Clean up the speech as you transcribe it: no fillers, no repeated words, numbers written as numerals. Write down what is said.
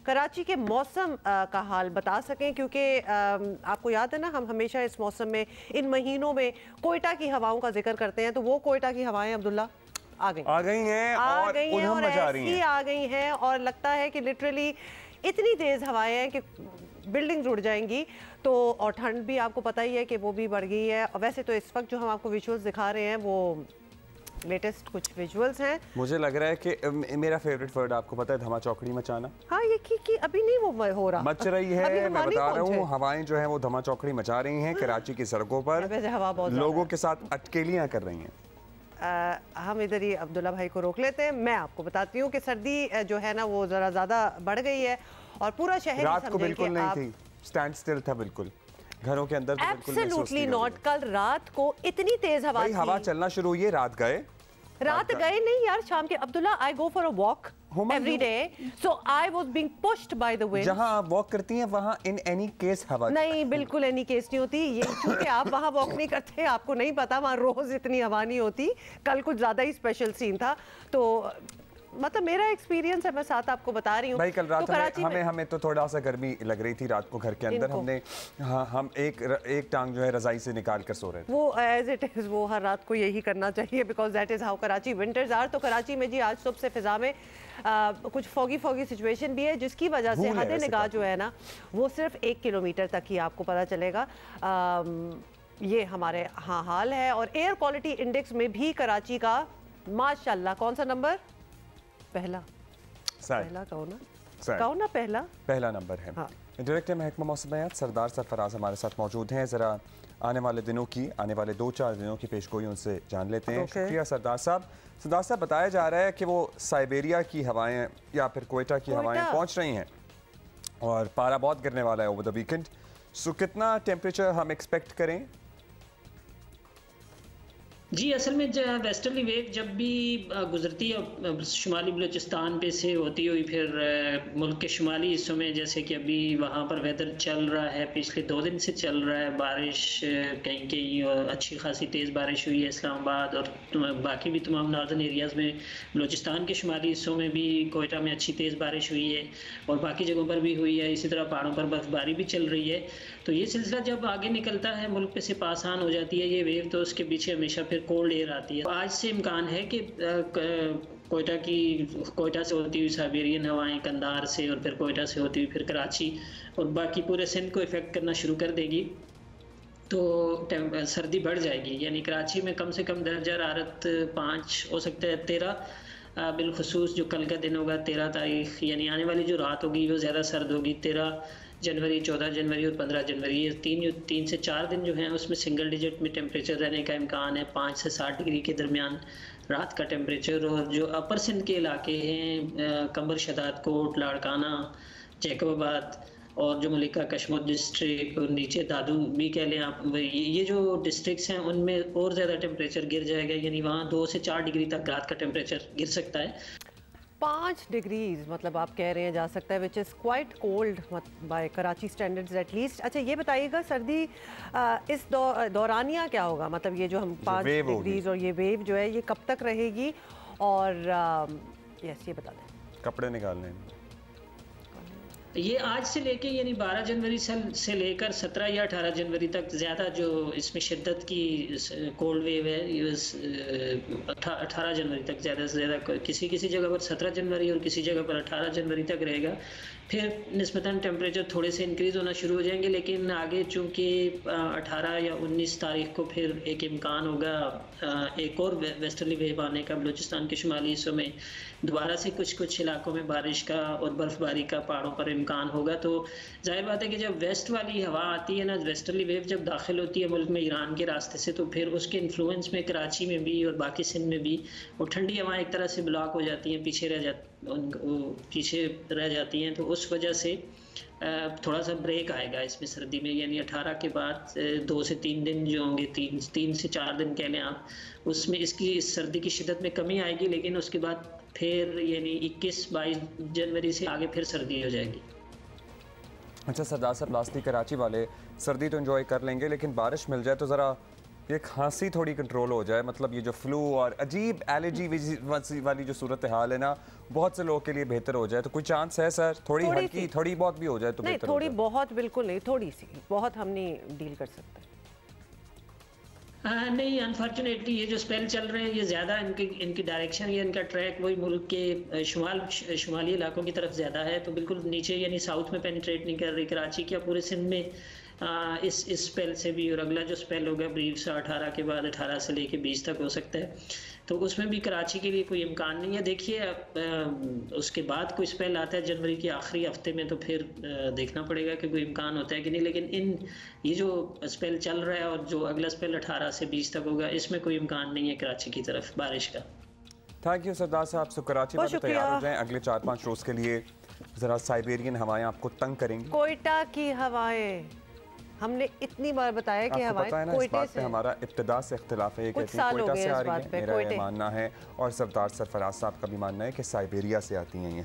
कराची के मौसम का हाल बता सकें, क्योंकि आपको याद है ना, हम हमेशा इस मौसम में, इन महीनों में कोयटा की हवाओं का जिक्र करते हैं। तो वो कोयटा की हवाएं अब्दुल्ला आ गई हैं और ऐसी आ गई हैं और लगता है कि लिटरली इतनी तेज़ हवाएं हैं कि बिल्डिंग्स उड़ जाएंगी। तो और ठंड भी आपको पता ही है कि वो भी बढ़ गई है। और वैसे तो इस वक्त जो हम आपको विजुअल्स दिखा रहे हैं वो लेटेस्ट कुछ विजुअल्स हैं। मुझे लग रहा है कि मेरा फेवरेट वर्ड आपको पता है, धमा चौकड़ी मचाना। हाँ, ये कि अभी नहीं वो हो रहा, मच रही है। मैं बता रहा हूँ, हवाएं जो है वो धमा चौकड़ी मचा रही हैं कराची की सड़कों पर। वैसे हवा बहुत लोगों के साथ अटकेलियां कर रही हैं। हम इधर ही अब्दुल्ला भाई को रोक लेते हैं। मैं आपको बताती हूँ कि सर्दी जो है ना वो ज़रा ज़्यादा बढ़ गई है और पूरा शहर रात को बिल्कुल नहीं थी, स्टैंड स्टिल था बिल्कुल घरों के अंदर। Absolutely not. कल रात को इतनी तेज हवा चलना शुरू हुई है। रात गए नहीं यार, शाम के। Abdullah, I go for a walk every day, so I was being pushed by the wind. जहां आप वॉक करती हैं वहां इन एनी केस हवा नहीं, बिल्कुल एनी केस नहीं होती। ये क्योंकि आप वहां वॉक नहीं करते, आपको नहीं पता, वहां रोज इतनी हवा नहीं होती। कल कुछ ज्यादा ही स्पेशल सीन था। तो मतलब मेरा एक्सपीरियंस है, मैं साथ आपको बता रही हूँ भाई। कल रात तो हमें तो थोड़ा सा गर्मी लग रही थी रात को घर के अंदर। हमने हम एक टांग जो है रजाई से निकाल कर सो रहे थे। वो एज इट इज, वो हर रात को यही करना चाहिए, because that is how Karachi winters are. तो कराची में जी आज सुबह से फिजा में कुछ फॉगी सिचुएशन भी है, जिसकी वजह से हद निगाह जो है ना वो सिर्फ 1 किलोमीटर तक ही आपको पता चलेगा। ये हमारे हाल है। और एयर क्वालिटी इंडेक्स में भी कराची का माशाल्लाह कौन सा नंबर? पहला कहो ना पहला नंबर है। हाँ। डायरेक्टर महकमा मौसमियात सरदार सरफराज हमारे साथ मौजूद हैं। ज़रा आने वाले 2-4 दिनों की पेशगोई उनसे जान लेते हैं। शुक्रिया सरदार साहब। बताया जा रहा है कि वो साइबेरिया की हवाएं या फिर कोयटा की हवाएं पहुंच रही हैं और पारा बहुत गिरने वाला है ओवर द वीकेंड। सो कितना टेम्परेचर हम एक्सपेक्ट करें? जी, असल में वेस्टर्ली वेव जब भी गुजरती है शुमाली बलूचिस्तान पे से होती हुई फिर मुल्क के शुमाली हिस्सों में, जैसे कि अभी वहाँ पर वेदर चल रहा है, पिछले 2 दिन से चल रहा है, बारिश कहीं कहीं और अच्छी खासी तेज़ बारिश हुई है इस्लामाबाद और बाकी भी तमाम नॉर्दर्न एरियाज़ में। बलूचिस्तान के शुमाली हिस्सों में भी कोयटा में अच्छी तेज़ बारिश हुई है और बाकी जगहों पर भी हुई है। इसी तरह पहाड़ों पर बर्फबारी भी चल रही है। तो ये सिलसिला जब आगे निकलता है, मुल्क पे से पास ऑन हो जाती है ये वेव, तो उसके पीछे हमेशा फिर कोल्ड एयर आती है। आज से इम्कान है कि कोयटा से होती हुई साइबेरियन हवाएं कंधार से और फिर कोयटा से होती हुई फिर कराची और बाकी पूरे सिंध को इफ़ेक्ट करना शुरू कर देगी। तो सर्दी बढ़ जाएगी। यानी कराची में कम से कम दर्जा हरारत 5 हो सकता है 13, बिलखुसूस जो कल का दिन होगा 13 तारीख, यानी आने वाली जो रात होगी वो ज़्यादा सर्द होगी। 13 जनवरी, 14 जनवरी और 15 जनवरी, ये 3 से 4 दिन जो हैं उसमें सिंगल डिजिट में टेम्परेचर रहने का इम्कान है। 5 से 60 डिग्री के दरमियान रात का टेम्परेचर। और जो अपर सिंध के इलाके हैं, कंबर, शदाद कोट, लाड़काना, जैकबाबाद और जो मलिका कशमोर डिस्ट्रिक्ट और नीचे दादू भी कह लें आप, ये जो डिस्ट्रिक्ट्स हैं उनमें और ज़्यादा टेम्परेचर गिर जाएगा। यानी वहाँ 2 से 4 डिग्री तक रात का टेम्परेचर गिर सकता है। 5 डिग्रीज मतलब आप कह रहे हैं जा सकता है, which is quite cold by Karachi standards at least. अच्छा, ये बताइएगा सर्दी इस दौरानिया क्या होगा? मतलब ये जो हम 5 डिग्रीज और ये वेव जो है ये कब तक रहेगी? और यस, ये बता दें। कपड़े निकालने ये आज से लेके यानी 12 जनवरी से लेकर 17 या 18 जनवरी तक ज़्यादा जो इसमें शिद्दत की कोल्ड वेव है, ये 18 जनवरी तक ज़्यादा से ज़्यादा, किसी जगह पर 17 जनवरी और किसी जगह पर 18 जनवरी तक रहेगा। फिर निस्बतन टेम्परेचर थोड़े से इंक्रीज़ होना शुरू हो जाएंगे, लेकिन आगे चूँकि 18 या 19 तारीख को फिर एक इम्कान होगा एक और वेस्टर्ली वेव आने का बलूचिस्तान के शुमाली हिस्सों में। दोबारा से कुछ इलाकों में बारिश का और बर्फबारी का पहाड़ों पर इम्कान होगा। तो जाहिर बात है कि जब वेस्ट वाली हवा आती है ना, वेस्टर्ली वेव जब दाखिल होती है मुल्क में ईरान के रास्ते से, तो फिर उसके इन्फ्लुएंस में कराची में भी और बाकी सिंध में भी वो ठंडी हवाएं एक तरह से ब्लॉक हो जाती हैं, पीछे रह जाती हैं। तो उस वजह से थोड़ा सा ब्रेक आएगा इसमें सर्दी में। यानी 18 के बाद 2 से 3 दिन जो होंगे, 3 से 4 दिन कह लें आप, उसमें इसकी सर्दी की शिद्दत में कमी आएगी। लेकिन उसके बाद फिर यानी 21-22 जनवरी से आगे फिर सर्दी हो जाएगी। अच्छा सरदार साहब, लास्टली कराची वाले सर्दी तो एंजॉय कर लेंगे, लेकिन बारिश मिल जाए तो ज़रा ये खांसी थोड़ी कंट्रोल हो जाए, मतलब ये जो फ्लू और अजीब एलर्जी वाली जो सूरत हाल है ना, बहुत से लोगों के लिए बेहतर हो जाए, तो कोई चांस है सर? थोड़ी हल्की थोड़ी बहुत भी हो जाए तो नहीं, बेहतर थोड़ी बहुत बिल्कुल नहीं, थोड़ी सी बहुत हम नहीं डील कर सकते। नहीं, अनफॉर्चुनेटली ये जो स्पेल चल रहे हैं ये ज़्यादा इनकी डायरेक्शन या इनका ट्रैक वही मुल्क के शुमाली इलाकों की तरफ ज़्यादा है, तो बिल्कुल नीचे यानी साउथ में पेनिट्रेट नहीं कर रही। कराची क्या पूरे सिंध में इस स्पेल से भी, और अगला जो स्पेल होगा ब्रीफ से 18 के बाद 18 से लेके 20 तक हो सकता है, तो उसमें भी कराची के लिए कोई इम्कान नहीं है। देखिए उसके बाद कोई स्पेल आता है जनवरी के आखिरी हफ्ते में, तो फिर देखना पड़ेगा कि कोई इम्कान होता है कि नहीं, लेकिन ये जो स्पेल चल रहा है और जो अगला स्पेल 18 से 20 तक होगा, इसमें कोई इम्कान नहीं है कराची की तरफ बारिश का। थैंक यू सरदार साहब। सो कराची में तैयार हो जाएं, अगले 4-5 रोज के लिए जरा साइबेरियन हवाएं आपको तंग करेंगी। कोयटा की हवाएं हमने इतनी बार बताया कि हवाएं कोयटे से, हमारा इब्तिदा से इख्तिलाफ है, कोयटा से आ रही है, मेरा ये मानना है और सरदार सरफराज साहब का भी मानना है कि साइबेरिया से आती हैं ये